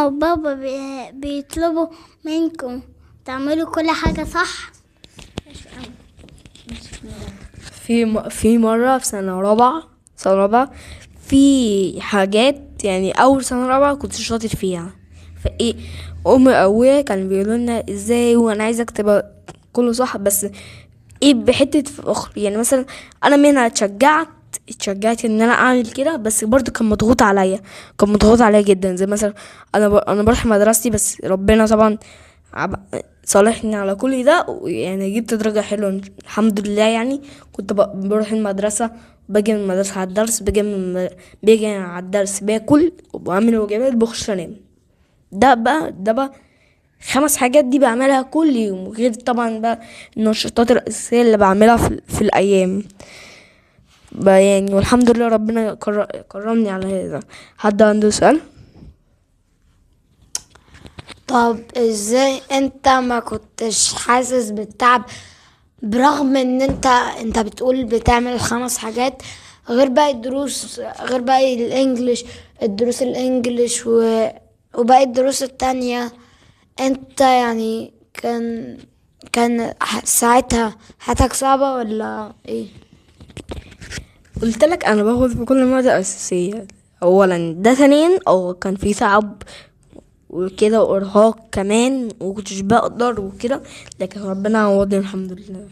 وبابا بيطلبوا منكم تعملوا كل حاجة صح. في مرة في سنة رابعة في حاجات، يعني أول سنة رابعة كنت شاطر فيها، فإيه أمي وأبويا كانوا بيقولوا لنا إزاي، وأنا عايزة أكتب كله صح، بس إيه بحتة فخر. يعني مثلا أنا منها اتشجعت إن أنا أعمل كده، بس برضو كان مضغوط عليا جدا. زي مثلا أنا بروح مدرستي، بس ربنا طبعا صالحني على كل ده، يعني جبت درجة حلوة الحمد لله. يعني كنت بروح المدرسة، باجي من المدرسة على الدرس، باجي على الدرس باكل وبعمل الواجبات، بخش انام. ده بقى 5 حاجات دي بعملها كل يوم، غير طبعا بقى النشاطات الأساسية اللي بعملها في الأيام بقى. يعني والحمد لله ربنا كرمني على هذا. حد عنده سؤال؟ طب ازاي انت ما كنتش حاسس بالتعب، برغم ان انت بتقول بتعمل 5 حاجات غير باقي الدروس، غير باقي الدروس الانجليش وباقي الدروس التانية؟ انت يعني كان ساعتها حياتك صعبة ولا ايه؟ قلت لك انا باخد في كل مادة اساسية اولا، ده ثانيا كان في تعب وكده وارهاق كمان، وكنتش بقدر وكده، لكن ربنا عوضني الحمد لله.